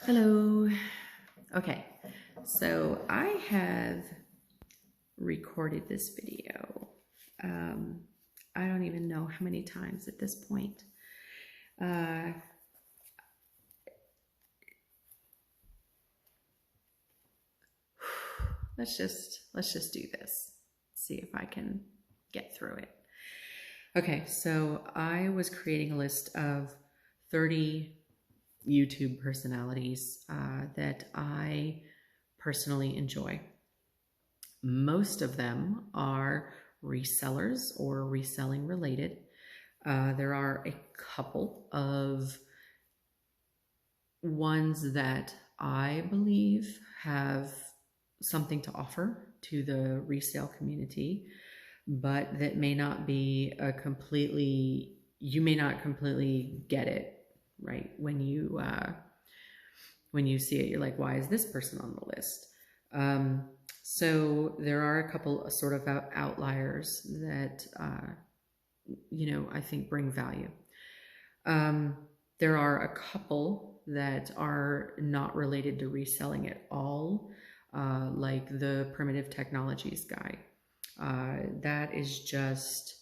Hello. Okay, so I have recorded this video. I don't even know how many times at this point. Uh, let's just do this. See if I can get through it. Okay, so I was creating a list of 30 YouTube personalities that I personally enjoy. Most of them are resellers or reselling related. There are a couple of ones that I believe have something to offer to the resale community, but that may not be you may not completely get it, right? When you see it, you're like, why is this person on the list? So there are a couple of sort of outliers that, I think bring value. There are a couple that are not related to reselling at all, like the Primitive Technologies guy. That is just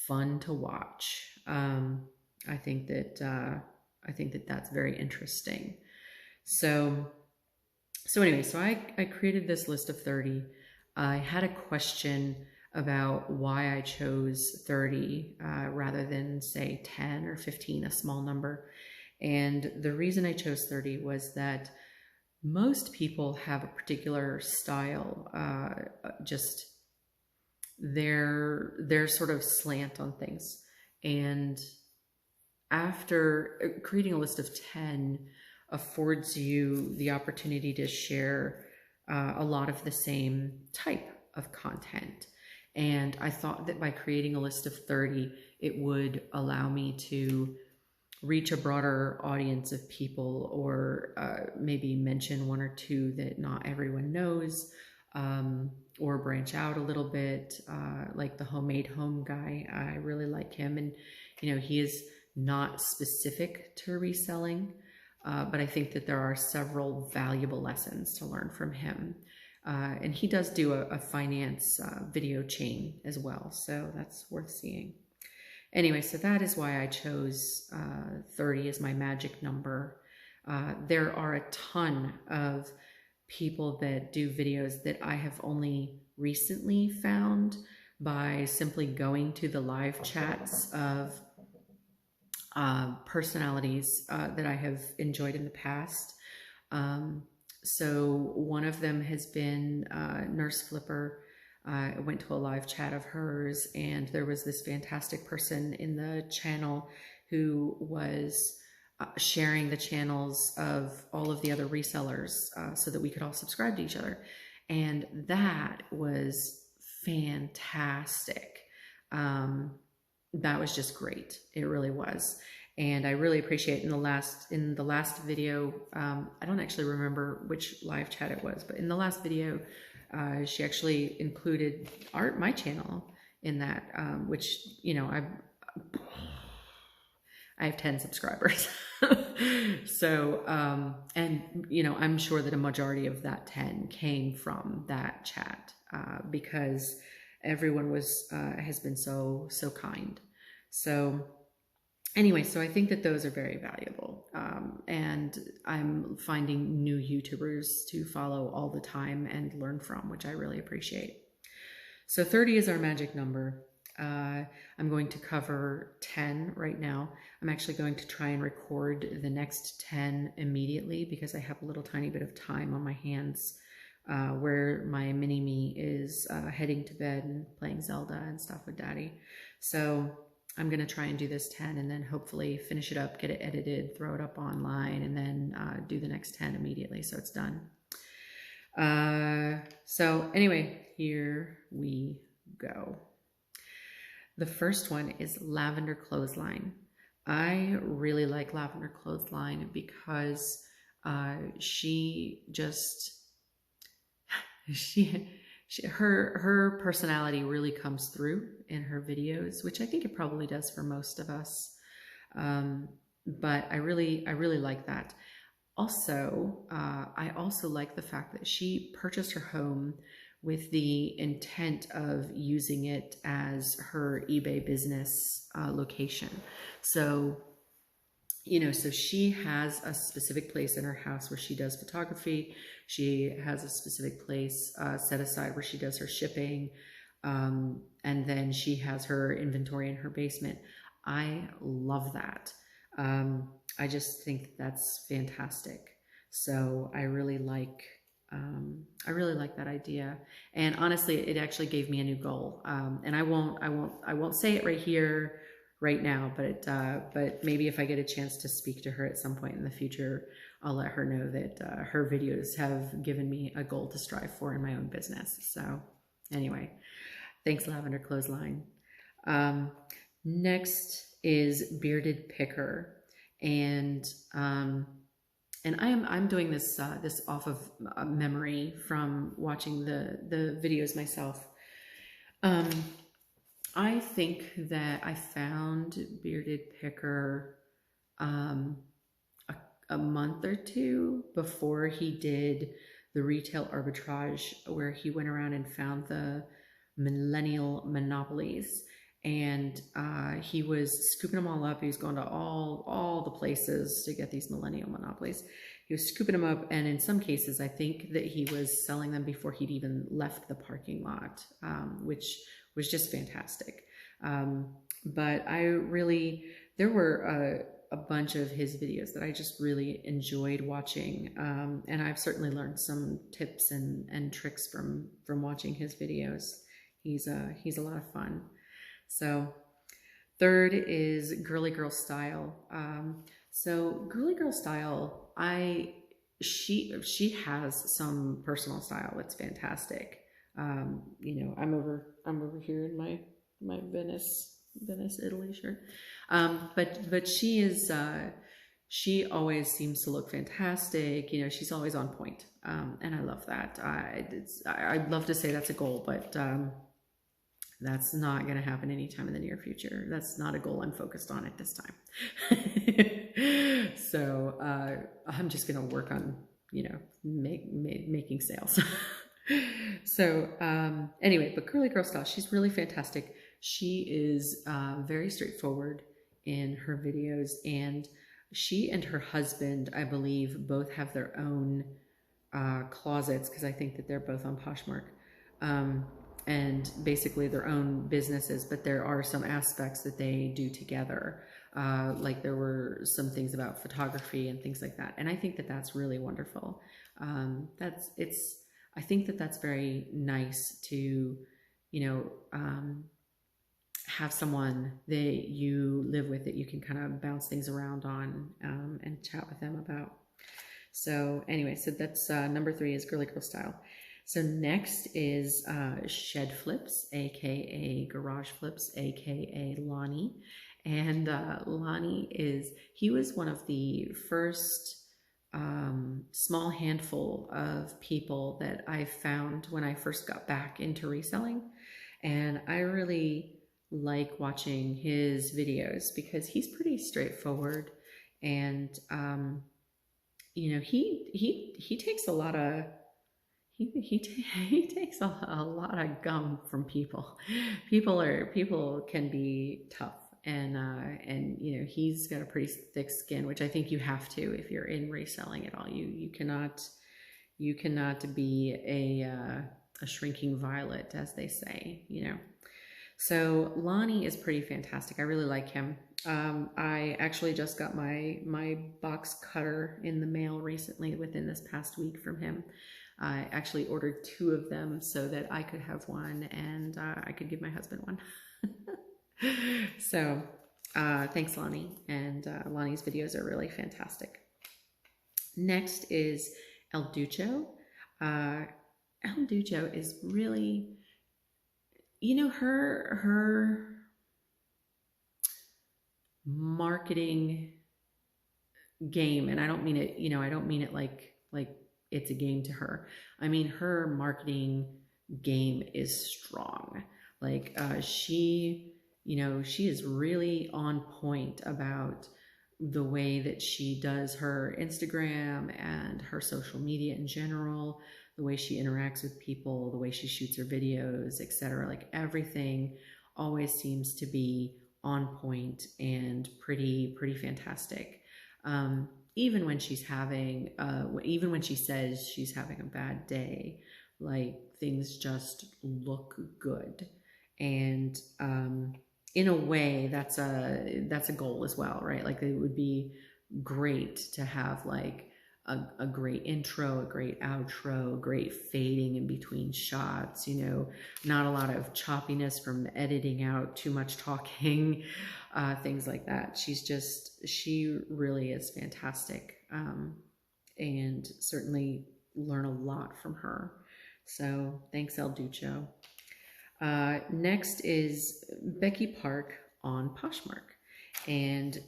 fun to watch. I think that that's very interesting. So anyway, so I created this list of 30. I had a question about why I chose 30 rather than say 10 or 15, a small number. And the reason I chose 30 was that most people have a particular style, just their sort of slant on things. And after creating a list of 10 affords you the opportunity to share a lot of the same type of content. And I thought that by creating a list of 30, it would allow me to reach a broader audience of people, or maybe mention one or two that not everyone knows, or branch out a little bit, like the Homemade Home guy. I really like him, and he is not specific to reselling, but I think that there are several valuable lessons to learn from him. And he does do a finance video chain as well, so that's worth seeing. Anyway, so that is why I chose 30 as my magic number. There are a ton of people that do videos that I have only recently found by simply going to the live chats of personalities that I have enjoyed in the past. So one of them has been Nurse Flipper. I went to a live chat of hers, and there was this fantastic person in the channel who was sharing the channels of all of the other resellers so that we could all subscribe to each other. And that was fantastic. That was just great. It really was. And I really appreciate in the last video, I don't actually remember which live chat it was, but in the last video, she actually included my channel in that, which, I have 10 subscribers. So, and, I'm sure that a majority of that 10 came from that chat, because everyone has been so kind. So anyway, so I think that those are very valuable. And I'm finding new YouTubers to follow all the time and learn from, which I really appreciate. So 30 is our magic number. I'm going to cover 10 right now. I'm actually going to try and record the next 10 immediately because I have a little tiny bit of time on my hands where my mini-me is heading to bed and playing Zelda and stuff with Daddy. So I'm going to try and do this 10 and then hopefully finish it up, get it edited, throw it up online, and then do the next 10 immediately so it's done. So anyway, here we go. The first one is Lavender Clothesline. I really like Lavender Clothesline because her personality really comes through in her videos, which I think it probably does for most of us. But I really like that. Also, I also like the fact that she purchased her home with the intent of using it as her eBay business location. So, so she has a specific place in her house where she does photography. She has a specific place set aside where she does her shipping. And then she has her inventory in her basement. I love that. I just think that's fantastic. So I really like that idea. And honestly, it actually gave me a new goal. And I won't say it right here, right now, but maybe if I get a chance to speak to her at some point in the future, I'll let her know that her videos have given me a goal to strive for in my own business. So anyway, thanks, Lavender Clothesline. Next is Bearded Picker, and I'm doing this this off of memory from watching the videos myself. I think that I found Bearded Picker a month or two before he did the retail arbitrage, where he went around and found the millennial monopolies, and he was scooping them all up. He was going to all the places to get these millennial monopolies. He was scooping them up, and in some cases, I think that he was selling them before he'd even left the parking lot, which was just fantastic. But there were a bunch of his videos that I just really enjoyed watching, and I've certainly learned some tips and tricks from watching his videos. He's a lot of fun. So third is Girly Girl Style. So Girly Girl Style, she has some personal style that's fantastic. I'm over here in my Venice, Italy shirt. But she always seems to look fantastic. She's always on point. And I love that. I'd love to say that's a goal, but that's not going to happen anytime in the near future. That's not a goal I'm focused on at this time. So I'm just going to work on, making sales. So anyway, but Girly Girl Style, she's really fantastic. She is very straightforward in her videos, and she and her husband, I believe, both have their own closets, because I think that they're both on Poshmark, and basically their own businesses, but there are some aspects that they do together. Like there were some things about photography and things like that. And I think that that's really wonderful. I think that that's very nice to, have someone that you live with that you can kind of bounce things around on, and chat with them about. So anyway, so that's number 3 is Girly Girl Style. So next is Shed Flips, aka Garage Flips, aka Lonnie. And Lonnie he was one of the first small handful of people that I found when I first got back into reselling. And I really like watching his videos because he's pretty straightforward, and he takes a lot of he takes a lot of gum from people. People can be tough, and he's got a pretty thick skin, which I think you have to if you're in reselling at all. You cannot be a shrinking violet, as they say. So Lonnie is pretty fantastic. I really like him. I actually just got my box cutter in the mail recently, within this past week, from him. I actually ordered 2 of them so that I could have one, and I could give my husband one. So thanks, Lonnie. And Lonnie's videos are really fantastic. Next is El Ducho. El Ducho is really, her marketing game, and I don't mean it, I don't mean it like it's a game to her. I mean, her marketing game is strong. Like she is really on point about the way that she does her Instagram and her social media in general, the way she interacts with people, the way she shoots her videos, etc. Like everything always seems to be on point and pretty fantastic. Even when she's having, even when she says she's having a bad day, like things just look good. And in a way, that's a goal as well, right? Like it would be great to have like a great intro, a great outro, great fading in between shots, you know, not a lot of choppiness from editing out too much talking, things like that. She really is fantastic, and certainly learn a lot from her. So thanks, El Ducho. Next is Becky Park on Poshmark, and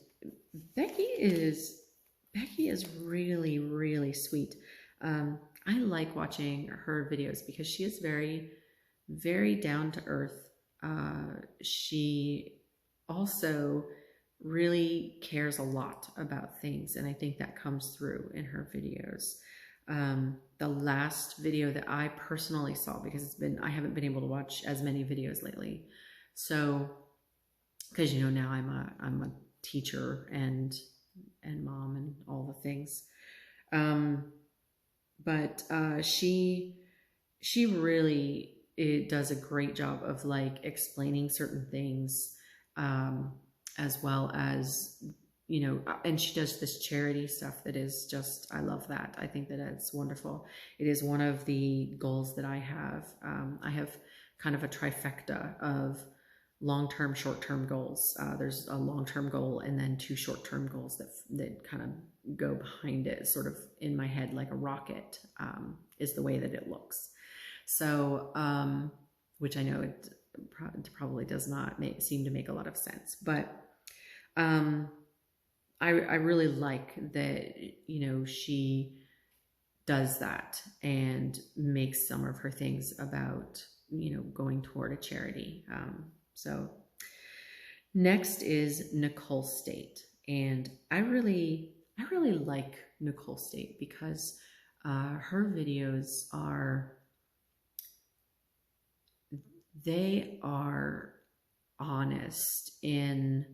Becky is really sweet. I like watching her videos because she is very down to earth. She also really cares a lot about things, and I think that comes through in her videos. The last video that I personally saw, because I haven't been able to watch as many videos lately. So, because you know, now I'm a teacher and mom and all the things. But she really does a great job of like explaining certain things, as well as, you know, and she does this charity stuff that is just, I love that. I think that it's wonderful. It is one of the goals that I have. I have kind of a trifecta of long-term, short-term goals. There's a long-term goal and then 2 short-term goals that kind of go behind it, sort of in my head like a rocket, is the way that it looks. So, which I know it probably does not seem to make a lot of sense, but I really like that, you know, she does that and makes some of her things about, you know, going toward a charity. So next is Nicole State. And I really like Nicole State because her videos they are honest in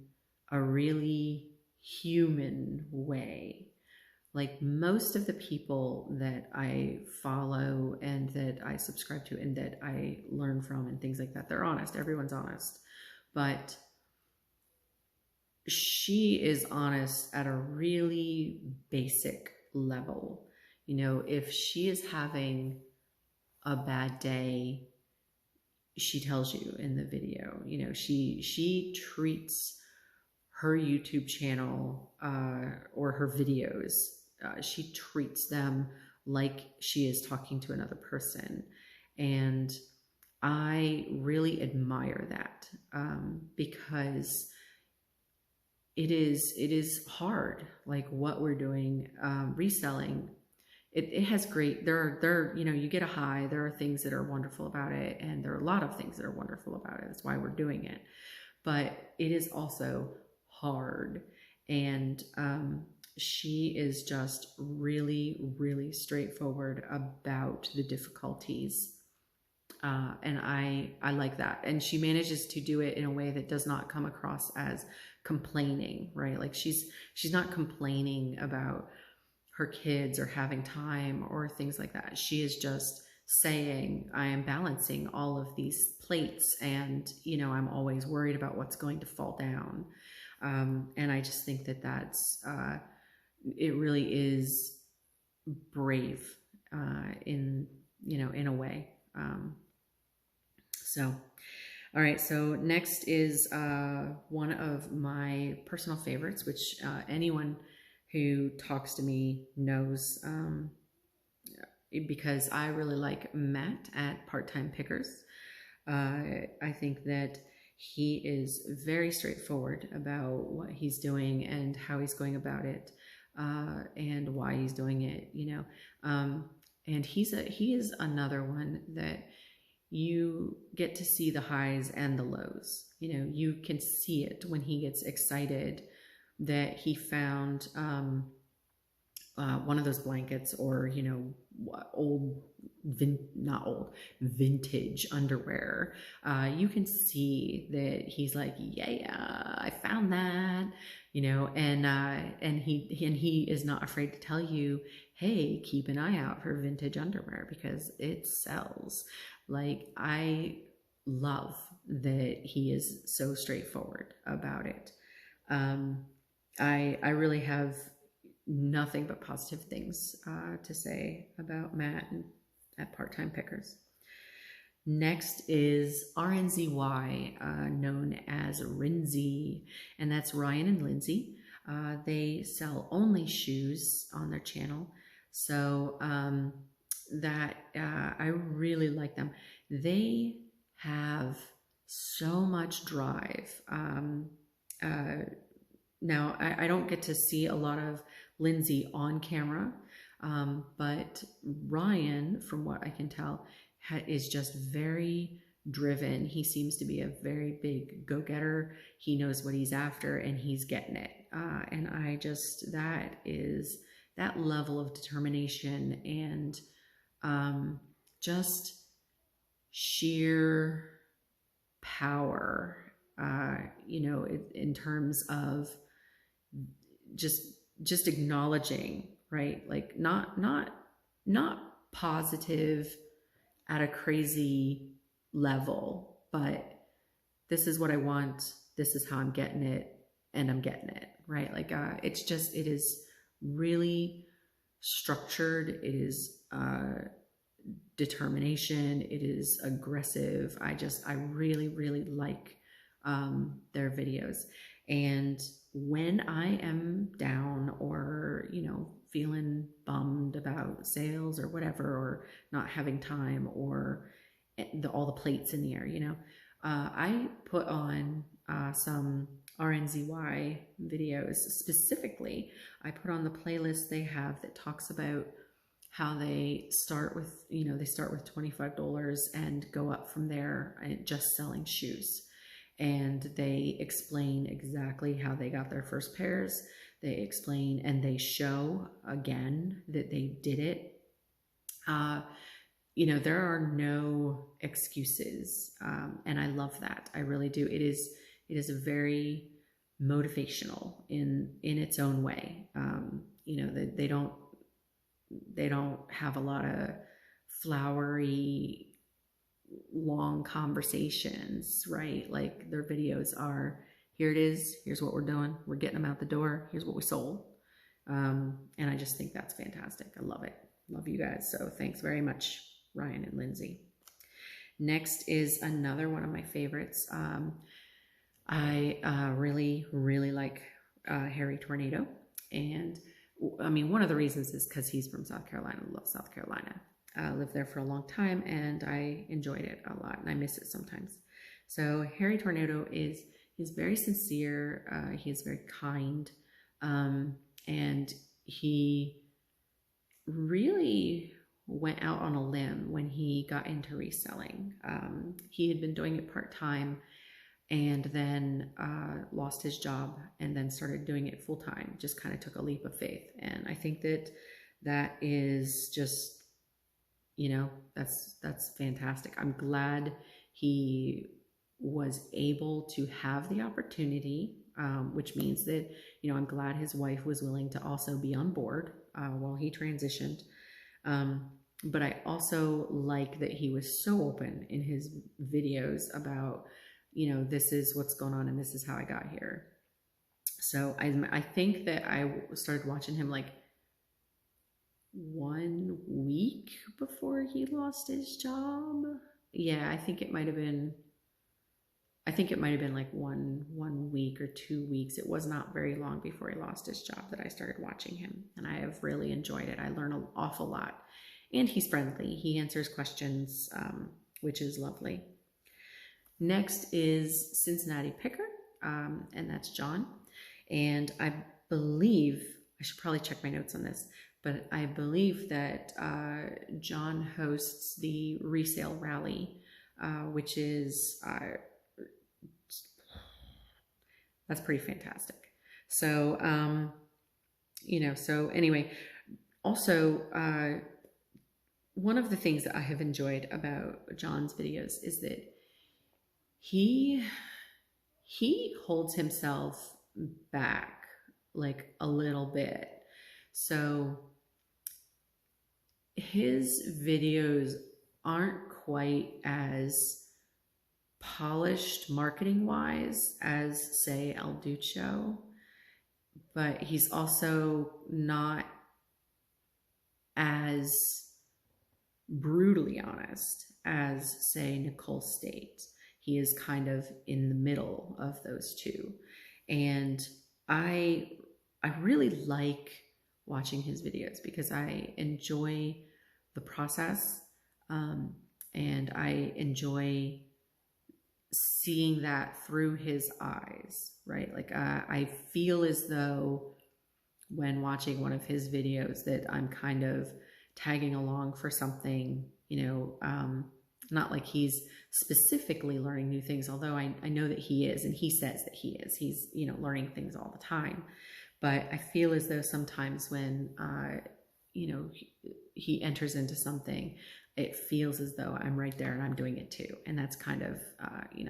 a really human way. Like most of the people that I follow and that I subscribe to and that I learn from and things like that, they're honest. Everyone's honest. But she is honest at a really basic level. You know, if she is having a bad day, she tells you in the video. You know, she treats her YouTube channel or her videos, she treats them like she is talking to another person. And I really admire that, because it is hard, like what we're doing, reselling. It has great, you know, you get a high, there are things that are wonderful about it, and there are a lot of things that are wonderful about it. That's why we're doing it. But it is also hard. And she is just really straightforward about the difficulties. And I like that. And she manages to do it in a way that does not come across as complaining, right? Like she's not complaining about her kids or having time or things like that. She is just saying, I am balancing all of these plates and, you know, I'm always worried about what's going to fall down. And I just think that that's, it really is brave, in, you know, in a way. So, all right. So next is, one of my personal favorites, which, anyone who talks to me knows, because I really like Matt at Part-Time Pickers. I think that he is very straightforward about what he's doing and how he's going about it, and why he's doing it, you know. And he is another one that you get to see the highs and the lows. You know, you can see it when he gets excited that he found one of those blankets, or vintage underwear. You can see that he's like, yeah, I found that, and he is not afraid to tell you, hey, keep an eye out for vintage underwear because it sells. Like, I love that he is so straightforward about it. I really have nothing but positive things to say about Matt at Part-Time Pickers. Next is RNZY, known as Rinzy, and that's Ryan and Lindsay. They sell only shoes on their channel, so that I really like them. They have so much drive. Now, I don't get to see a lot of Lindsay on camera, but Ryan, from what I can tell, is just very driven. He seems to be a very big go-getter. He knows what he's after, and he's getting it. And I just, that level of determination and just sheer power, in terms of just acknowledging, right? Like not positive at a crazy level, but this is what I want, this is how I'm getting it, and I'm getting it, right? Like it is really structured, it is determination, it is aggressive. I really, really like their videos. And when I am down or, feeling bummed about sales or whatever, or not having time, or all the plates in the air, I put on some RNZY videos. Specifically, I put on the playlist they have that talks about how they start with, they start with $25 and go up from there, just selling shoes. And they explain exactly how they got their first pairs. They explain and they show again that they did it. There are no excuses. And I love that. I really do. It is a very motivational in its own way. They don't have a lot of flowery, long conversations, right? Like, their videos are, here it is, here's what we're doing, we're getting them out the door, here's what we sold. And I just think that's fantastic. I love it. Love you guys. So thanks very much, Ryan and Lindsay. Next is another one of my favorites. I really, really like Harry Tornado. And I mean, one of the reasons is because he's from South Carolina. I love South Carolina. I lived there for a long time, and I enjoyed it a lot, and I miss it sometimes. So Harry Tornado he's very sincere. He is very kind, and he really went out on a limb when he got into reselling. He had been doing it part-time, and then lost his job, and then started doing it full-time. Just kind of took a leap of faith, and I think that is just, that's fantastic. I'm glad he was able to have the opportunity, which means that, I'm glad his wife was willing to also be on board while he transitioned. But I also like that he was so open in his videos about, this is what's going on and this is how I got here. So I think that I started watching him like 1 week before he lost his job. Yeah, I think it might have been like one week or 2 weeks. It was not very long before he lost his job that I started watching him, and I have really enjoyed it. I learn an awful lot, and he's friendly. He answers questions, which is lovely. Next is Cincinnati Picker, and that's John. And I believe, I should probably check my notes on this, but I believe that John hosts the resale rally, which is, that's pretty fantastic. So, so anyway, also, one of the things that I have enjoyed about John's videos is that he he holds himself back like a little bit. So his videos aren't quite as polished marketing wise as, say, El Ducho, but he's also not as brutally honest as, say, Nicole State. He is kind of in the middle of those two. And I really like watching his videos because I enjoy the process, and I enjoy seeing that through his eyes, right? Like I feel as though when watching one of his videos that I'm kind of tagging along for something, not like he's specifically learning new things, although I know that he is, and he says that he is. He's, learning things all the time. But I feel as though sometimes when, he enters into something, it feels as though I'm right there and I'm doing it too. And that's kind of,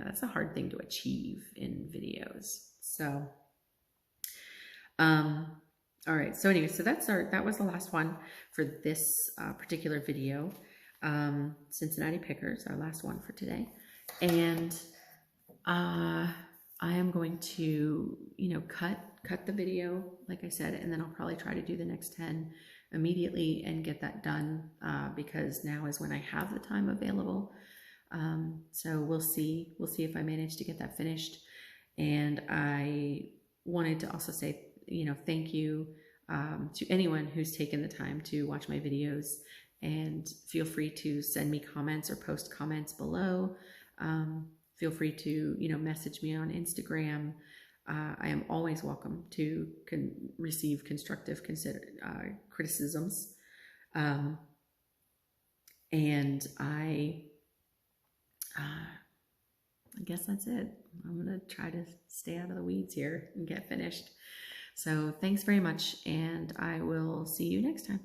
that's a hard thing to achieve in videos. So, all right. So anyway, so that was the last one for this particular video. Cincinnati Pickers, our last one for today. And I am going to, cut the video, like I said, and then I'll probably try to do the next 10 immediately and get that done, because now is when I have the time available. So we'll see if I manage to get that finished. And I wanted to also say, thank you to anyone who's taken the time to watch my videos, and feel free to send me comments or post comments below. Feel free to, message me on Instagram. I am always welcome to receive constructive criticisms. And I guess that's it. I'm going to try to stay out of the weeds here and get finished. So thanks very much, and I will see you next time.